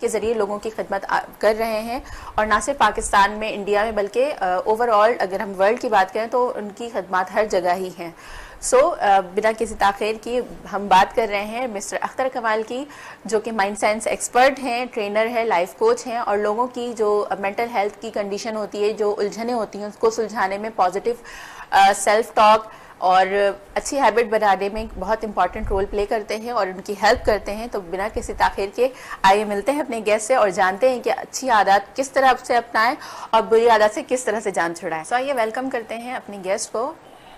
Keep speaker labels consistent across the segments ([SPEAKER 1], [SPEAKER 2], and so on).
[SPEAKER 1] के ज़रिए लोगों की खिदमत कर रहे हैं और ना सिर्फ पाकिस्तान में, इंडिया में, बल्कि ओवरऑल अगर हम वर्ल्ड की बात करें तो उनकी खिदमत हर जगह ही हैं। बिना किसी ताख़ीर की हम बात कर रहे हैं मिस्टर अख्तर कमाल की, जो कि माइंड साइंस एक्सपर्ट हैं, ट्रेनर है, लाइफ कोच हैं और लोगों की जो मेंटल हेल्थ की कंडीशन होती है, जो उलझनें होती हैं, उसको सुलझाने में पॉजिटिव सेल्फ टॉक और अच्छी हैबिट बनाने में बहुत इंपॉर्टेंट रोल प्ले करते हैं और उनकी हेल्प करते हैं। तो बिना किसी ताख़ीर के आइए मिलते हैं अपने गेस्ट से और जानते हैं कि अच्छी आदत किस तरह से अपनाएं और बुरी आदत से किस तरह से जान छुड़ाएं। आइए वेलकम करते हैं अपने गेस्ट को,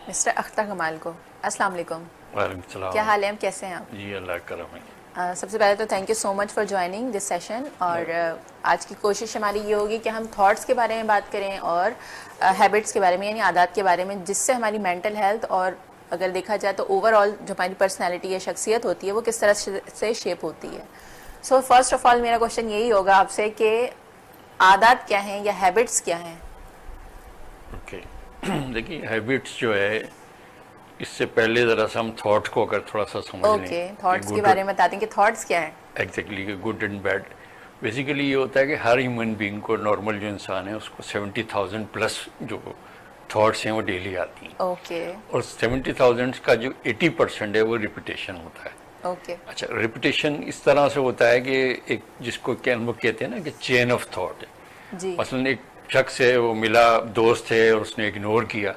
[SPEAKER 1] मिस्टर अख्तर कमाल को। अस्सलाम वालेकुम।
[SPEAKER 2] वालेकुम सलाम।
[SPEAKER 1] क्या हाल है, आप कैसे हैं? आप
[SPEAKER 2] जी अल्लाह करम है।
[SPEAKER 1] सबसे पहले तो thank you so much for joining this session. और आज की कोशिश हमारी ये होगी कि हम थॉट्स के बारे में बात करें और हैबिट्स के बारे में, यानी आदत के बारे में, जिससे हमारी मेंटल हेल्थ और अगर देखा जाए तो ओवरऑल जो हमारी पर्सनैलिटी या शख्सियत होती है वो किस तरह से शेप होती है। सो फर्स्ट ऑफ ऑल मेरा क्वेश्चन यही होगा आपसे कि आदत क्या हैं या हैबिट्स क्या हैं?
[SPEAKER 2] ओके देखिए, हैबिट्स जो है, इससे पहले ज़रा सा हम थॉट को अगर थोड़ा सा समझ लें।
[SPEAKER 1] ओके, थॉट्स के बारे में बताते हैं कि थॉट्स क्या हैं।
[SPEAKER 2] Exactly, good and bad. Basically ये होता है कि हर ह्यूमन बीइंग को, नॉर्मल जो इंसान है उसको 70,000 प्लस जो थॉट्स हैं वो डेली आती हैं।
[SPEAKER 1] ओके।
[SPEAKER 2] और 70,000 का जो 80% है वो रिपीटेशन होता है।
[SPEAKER 1] ओके।
[SPEAKER 2] अच्छा, रिपीटेशन इस तरह से होता है कि एक जिसको क्या हम लोग कहते हैं ना कि चेन ऑफ थॉट है।
[SPEAKER 1] जी।
[SPEAKER 2] मसलन एक शख्स है, वो मिला, दोस्त है और उसने इग्नोर किया।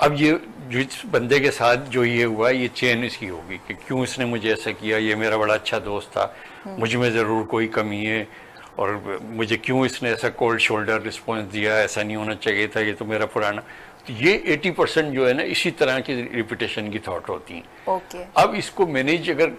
[SPEAKER 2] अब ये जिस बंदे के साथ जो ये हुआ, ये चेन इसकी होगी कि क्यों इसने मुझे ऐसा किया, ये मेरा बड़ा अच्छा दोस्त था, मुझ में ज़रूर कोई कमी है, और मुझे क्यों इसने ऐसा कोल्ड शोल्डर रिस्पॉन्स दिया, ऐसा नहीं होना चाहिए था, ये तो मेरा पुराना। तो ये 80% जो है ना, इसी तरह की रिपीटेशन की थॉट होती हैं।
[SPEAKER 1] ओके।
[SPEAKER 2] अब इसको मैनेज अगर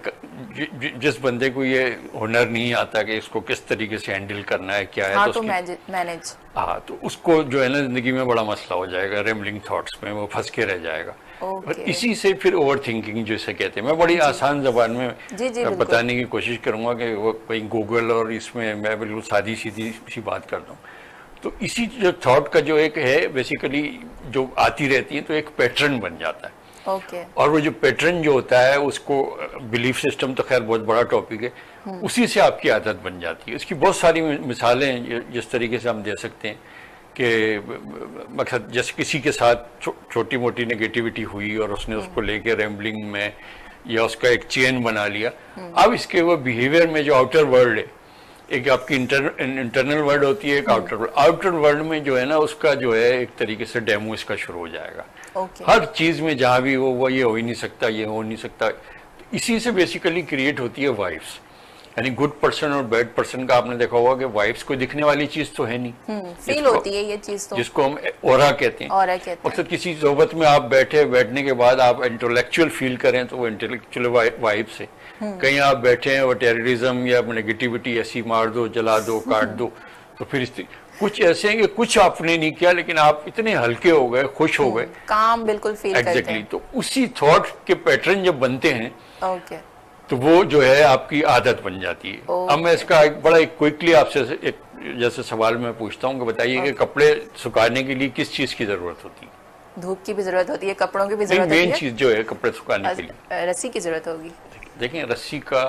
[SPEAKER 2] जिस बंदे को ये हुनर नहीं आता कि इसको किस तरीके से हैंडल करना है, क्या है,
[SPEAKER 1] हाँ,
[SPEAKER 2] तो
[SPEAKER 1] मैनेज।
[SPEAKER 2] हाँ, तो उसको जो है ना जिंदगी में बड़ा मसला हो जाएगा, रेमलिंग थॉट्स में वो फंस के रह जाएगा। और इसी से फिर ओवर थिंकिंग जैसे कहते हैं, मैं बड़ी आसान जबान में बताने की कोशिश करूंगा कि वो कहीं गूगल और इसमें मैं बिल्कुल सादी सीधी सी बात करता हूँ। तो इसी जो थॉट का जो एक है, बेसिकली जो आती रहती है तो एक पैटर्न बन जाता है।
[SPEAKER 1] ओके।
[SPEAKER 2] और वो जो पैटर्न जो होता है उसको, बिलीफ सिस्टम तो खैर बहुत बड़ा टॉपिक है, उसी से आपकी आदत बन जाती है। इसकी बहुत सारी मिसालें हैं जिस तरीके से हम दे सकते हैं कि मकसद जैसे किसी के साथ छोटी मोटी नेगेटिविटी हुई और उसने उसको लेके रैम्बलिंग में या उसका एक चेन बना लिया। अब इसके वो बिहेवियर में जो आउटर वर्ल्ड है, एक आपकी इंटरनल वर्ल्ड होती है, एक आउटर वर्ल्ड। आउटर वर्ल्ड में जो है ना, उसका जो है एक तरीके से डेमो इसका शुरू हो जाएगा। हर चीज में जहां भी वो ये हो ही नहीं सकता, ये हो नहीं सकता। इसी से बेसिकली क्रिएट होती है वाइब्स, यानी गुड पर्सन और बैड पर्सन का आपने देखा होगा कि वाइब्स को दिखने वाली चीज तो है नहीं,
[SPEAKER 1] फील होती है ये चीज, तो
[SPEAKER 2] जिसको हम ऑरा कहते हैं। मकसद किसी सोबत में आप बैठने के बाद आप इंटेलेक्चुअल फील करें तो वो इंटेलेक्चुअल वाइब्स है। कहीं आप बैठे हैं और टेररिज्म या नेगेटिविटी ऐसी मार दो, जला दो, काट दो, तो फिर कुछ ऐसे हैं कि कुछ आपने नहीं किया लेकिन आप इतने हल्के हो गए, खुश हो गए,
[SPEAKER 1] काम बिल्कुल फील करते हैं।
[SPEAKER 2] एग्जैक्टली। तो उसी थॉट के पैटर्न जब बनते हैं,
[SPEAKER 1] ओके,
[SPEAKER 2] तो वो जो है आपकी आदत बन जाती है। अब मैं इसका एक क्विकली आपसे एक जैसे सवाल मैं पूछता हूँ कि बताइए कि कपड़े सुखाने के लिए किस चीज की जरूरत होती है?
[SPEAKER 1] धूप की भी जरूरत होती है, कपड़ों की भी जरूरत होती है।
[SPEAKER 2] मेन चीज जो है कपड़े सुखाने के लिए
[SPEAKER 1] रस्सी की जरूरत होगी।
[SPEAKER 2] देखें, रस्सी का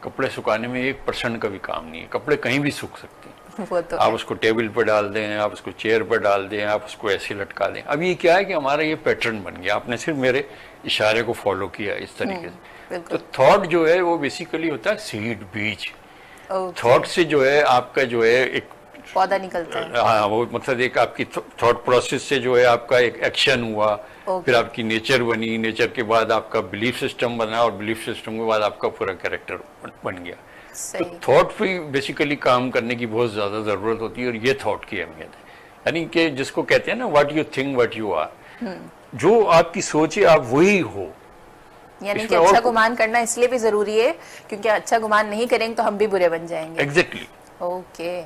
[SPEAKER 2] कपड़े सुखाने में 1% का भी काम नहीं है। कपड़े कहीं भी सूख सकते हैं।
[SPEAKER 1] वो तो
[SPEAKER 2] आप उसको टेबल पर डाल दें, आप उसको चेयर पर डाल दें, आप उसको ऐसे लटका दें। अब ये क्या है कि हमारा ये पैटर्न बन गया, आपने सिर्फ मेरे इशारे को फॉलो किया इस तरीके से। तो थॉट जो है वो बेसिकली होता है सीड, बीज। थॉट से जो है आपका जो है एक
[SPEAKER 1] पौधा निकलता है।
[SPEAKER 2] हाँ, वो मतलब एक आपकी थॉट प्रोसेस से जो है आपका एक एक्शन हुआ, फिर आपकी नेचर बनी, नेचर के बाद आपका बिलीफ सिस्टम बना, और बिलीफ सिस्टम के बाद आपका पूरा कैरेक्टर बन गया। तो थॉट पे बेसिकली काम करने की बहुत ज्यादा जरूरत होती है, और ये थॉट की अहमियत है। यानी कि जिसको कहते हैं ना, what you think what you are, जो आपकी सोच है आप वही हो।
[SPEAKER 1] यानी कि अच्छा गुमान करना इसलिए भी जरूरी है क्योंकि अच्छा गुमान नहीं करेंगे तो हम भी बुरे बन जाएंगे।
[SPEAKER 2] एग्जैक्टली।
[SPEAKER 1] ओके।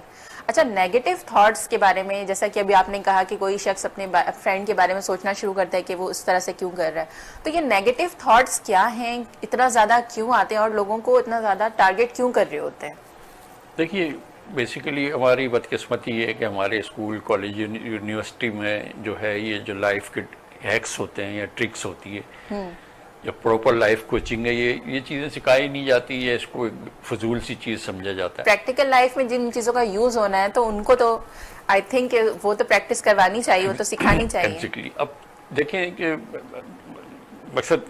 [SPEAKER 1] अच्छा, नेगेटिव थॉट्स के बारे में, जैसा कि अभी आपने कहा कि कोई शख्स अपने फ्रेंड के बारे में सोचना शुरू करता है कि वो इस तरह से क्यों कर रहा है, तो ये नेगेटिव थॉट्स क्या हैं, इतना ज़्यादा क्यों आते हैं और लोगों को इतना ज़्यादा टारगेट क्यों कर रहे होते हैं?
[SPEAKER 2] देखिए, बेसिकली हमारी बदकिस्मती ये है कि हमारे स्कूल, कॉलेज, यूनिवर्सिटी में जो है ये जो लाइफ के हैक्स होते हैं या ट्रिक्स होती है, या प्रॉपर लाइफ कोचिंग है, ये चीज़ें सिखाई नहीं जाती है, इसको एक फजूल सी चीज़ समझा जाता है।
[SPEAKER 1] प्रैक्टिकल लाइफ में जिन चीज़ों का यूज़ होना है तो उनको तो आई थिंक वो तो प्रैक्टिस करवानी चाहिए, वो तो सिखानी चाहिए।
[SPEAKER 2] Exactly. अब देखें कि मकसद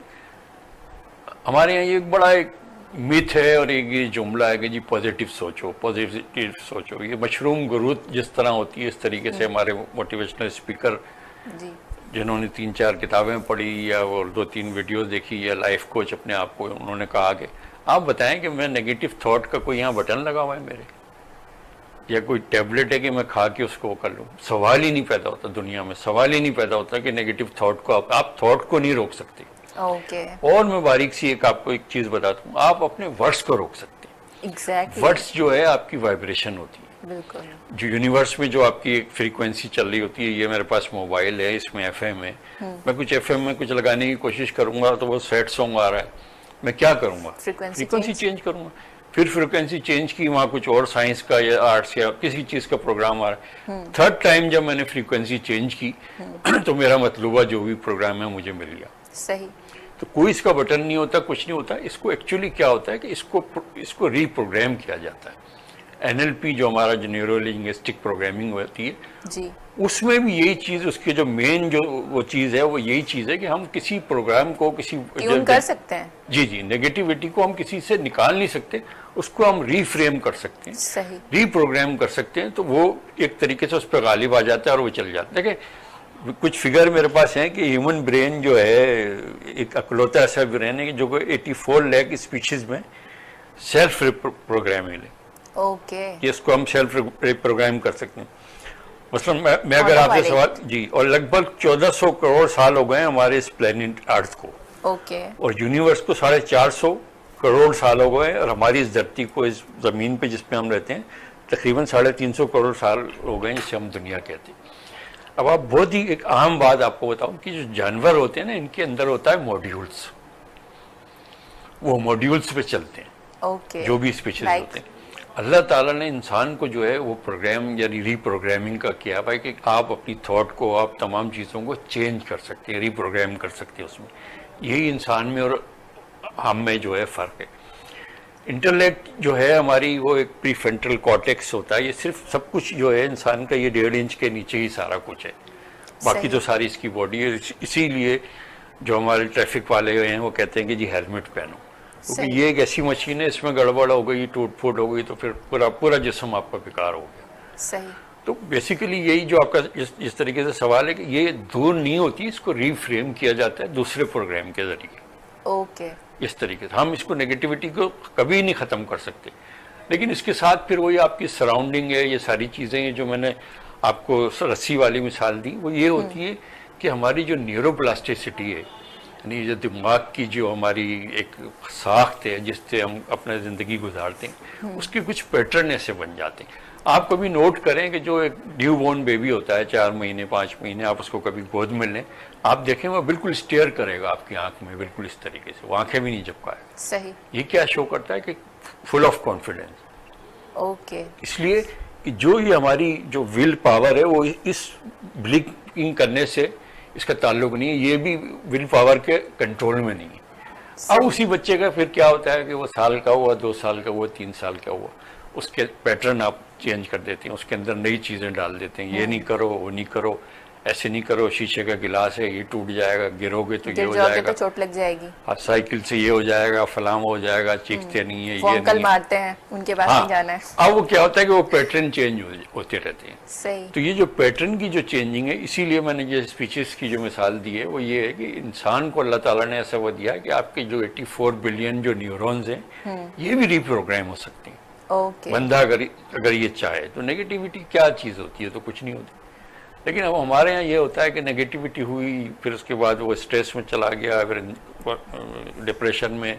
[SPEAKER 2] हमारे यहाँ ये एक बड़ा एक मिथ है और एक ये जुमला है कि जी पॉजिटिव सोचो। ये मशरूम ग्रोथ जिस तरह होती है इस तरीके से हमारे मोटिवेशनल स्पीकर
[SPEAKER 1] जी
[SPEAKER 2] जिन्होंने 3-4 किताबें पढ़ी या और 2-3 वीडियोस देखी या लाइफ कोच अपने आप को, उन्होंने कहा कि आप बताएं कि मैं नेगेटिव थॉट का कोई यहाँ बटन लगा हुआ है मेरे, या कोई टैबलेट है कि मैं खा के उसको कर लूँ। सवाल ही नहीं पैदा होता दुनिया में, सवाल ही नहीं पैदा होता कि नेगेटिव थॉट को आप थॉट को नहीं रोक सकते।
[SPEAKER 1] ओके
[SPEAKER 2] और मैं बारीक सी आपको एक चीज बताता हूँ, आप अपने वर्ड्स को रोक सकते हैं।
[SPEAKER 1] एग्जैक्टली
[SPEAKER 2] वर्ड्स जो है आपकी वाइब्रेशन होती है,
[SPEAKER 1] बिल्कुल
[SPEAKER 2] जो यूनिवर्स में जो आपकी एक फ्रीक्वेंसी चल रही होती है। ये मेरे पास मोबाइल है, इसमें एफएम है, मैं कुछ एफएम में कुछ लगाने की कोशिश करूंगा तो वो सैड सॉन्ग आ रहा है, मैं क्या करूंगा? फ्रीक्वेंसी चेंज करूंगा। फिर फ्रीक्वेंसी चेंज की, वहाँ कुछ और साइंस का या आर्ट्स या किसी चीज का प्रोग्राम आ रहा है। थर्ड टाइम जब मैंने फ्रीक्वेंसी चेंज की तो मेरा मतलूबा जो भी प्रोग्राम है मुझे मिल गया।
[SPEAKER 1] सही।
[SPEAKER 2] तो कोई इसका बटन नहीं होता, कुछ नहीं होता। इसको एक्चुअली क्या होता है कि इसको रीप्रोग्राम किया जाता है। एनएलपी जो हमारा जो न्यूरो लिंग्विस्टिक प्रोग्रामिंग होती है
[SPEAKER 1] जी,
[SPEAKER 2] उसमें भी यही चीज, उसके जो मेन जो वो चीज है वो यही चीज है कि हम किसी प्रोग्राम को किसी
[SPEAKER 1] ट्यून कर सकते हैं।
[SPEAKER 2] जी, नेगेटिविटी को हम किसी से निकाल नहीं सकते, उसको हम रीफ्रेम कर सकते हैं,
[SPEAKER 1] सही,
[SPEAKER 2] रीप्रोग्राम कर सकते हैं। तो वो एक तरीके से उस पर गालिब आ जाता है और वो चल जाता है। देखिए कुछ फिगर मेरे पास हैं कि ह्यूमन ब्रेन जो है एक अकलौता ऐसा ब्रेन है कि जो 84 लाख स्पीशीज में सेल्फ प्रोग्रामिंग है।
[SPEAKER 1] ओके,
[SPEAKER 2] इसको हम सेल्फ रिप्रोग्राम कर सकते हैं। मतलब मैं अगर आपसे सवाल जी, और लगभग 1400 करोड़ साल हो गए हमारे इस प्लेनेट अर्थ को,
[SPEAKER 1] ओके,
[SPEAKER 2] और यूनिवर्स को 450 करोड़ साल हो गए, और हमारी इस धरती को, इस जमीन पे जिसपे हम रहते हैं, तकरीबन 350 करोड़ साल हो गए जिसे हम दुनिया कहते हैं। अब आप बहुत ही एक आम बात आपको बताऊं कि जो जानवर होते हैं ना, इनके अंदर होता है मॉड्यूल्स, वो मॉड्यूल्स पे चलते हैं।
[SPEAKER 1] ओके,
[SPEAKER 2] जो भी स्पीशीज होते हैं। अल्लाह ताला ने इंसान को जो है वो प्रोग्राम यानी रीप्रोग्रामिंग का किया भाई कि आप अपनी थॉट को, आप तमाम चीज़ों को चेंज कर सकते हैं, रीप्रोग्राम कर सकते हैं उसमें। यही इंसान में और हम में जो है फ़र्क है। इंटेलेक्ट जो है हमारी, वो एक प्रीफ्रंटल कॉर्टेक्स होता है। ये सिर्फ सब कुछ जो है इंसान का, ये 1.5 इंच के नीचे ही सारा कुछ है, बाकी तो सारी इसकी बॉडी है। इसीलिए जो हमारे ट्रैफिक वाले हैं वो कहते हैं कि जी हेलमेट पहनो, क्योंकि ये एक ऐसी मशीन है, इसमें गड़बड़ हो गई, टूट फूट हो गई तो फिर पूरा जिस्म आपका बेकार हो गया।
[SPEAKER 1] सही।
[SPEAKER 2] तो बेसिकली यही जो आपका जिस तरीके से सवाल है कि ये दूर नहीं होती, इसको रीफ्रेम किया जाता है दूसरे प्रोग्राम के जरिए।
[SPEAKER 1] ओके,
[SPEAKER 2] इस तरीके से हम इसको नेगेटिविटी को कभी नहीं ख़त्म कर सकते, लेकिन इसके साथ फिर वही आपकी सराउंडिंग है, ये सारी चीज़ें हैं जो मैंने आपको रस्सी वाली मिसाल दी, वो ये होती है कि हमारी जो न्यूरोप्लास्टिसिटी है, यानी जो दिमाग की जो हमारी एक साख्त है जिससे हम अपना ज़िंदगी गुजारते हैं, उसके कुछ पैटर्न ऐसे बन जाते हैं। आप कभी नोट करें कि जो एक न्यू बोर्न बेबी होता है, 4 महीने 5 महीने, आप उसको कभी गोद में लें, आप देखें वो बिल्कुल स्टेयर करेगा आपकी आंख में, बिल्कुल इस तरीके से, वो आंखें भी नहीं झपकाएगा।
[SPEAKER 1] सही।
[SPEAKER 2] ये क्या शो करता है कि फुल ऑफ कॉन्फिडेंस।
[SPEAKER 1] ओके,
[SPEAKER 2] इसलिए कि जो ये हमारी जो विल पावर है वो इस ब्लिंकिंग करने से इसका ताल्लुक नहीं है, ये भी विल पावर के कंट्रोल में नहीं है। अब उसी बच्चे का फिर क्या होता है कि वो साल का हुआ, 2 साल का हुआ, 3 साल का हुआ, उसके पैटर्न आप चेंज कर देते हैं, उसके अंदर नई चीज़ें डाल देते हैं। ये नहीं करो, वो नहीं करो, ऐसे नहीं करो, शीशे का गिलास है ये टूट जाएगा, गिरोगे तो ये हो जाएगा,
[SPEAKER 1] तो चोट लग जाएगी,
[SPEAKER 2] हाँ साइकिल से ये हो जाएगा, फलाम हो जाएगा, चीखते नहीं है,
[SPEAKER 1] वो
[SPEAKER 2] ये
[SPEAKER 1] अंकल
[SPEAKER 2] नहीं
[SPEAKER 1] मारते हैं, उनके पास नहीं जाना है।
[SPEAKER 2] अब वो क्या होता है कि वो पैटर्न चेंज होते रहते हैं।
[SPEAKER 1] सही।
[SPEAKER 2] तो ये जो पैटर्न की जो चेंजिंग है, इसीलिए मैंने ये स्पीचेस की जो मिसाल दी है वो ये है कि इंसान को अल्लाह ताला ने ऐसा वो दिया है कि आपके जो 84 बिलियन जो न्यूरॉन्स हैं ये भी रीप्रोग्राम हो सकते हैं।
[SPEAKER 1] ओके,
[SPEAKER 2] बंदा अगर ये चाहे तो। नेगेटिविटी क्या चीज़ होती है, तो कुछ नहीं होती। लेकिन अब हमारे यहाँ ये होता है कि नेगेटिविटी हुई, फिर उसके बाद वो स्ट्रेस में चला गया, फिर डिप्रेशन में,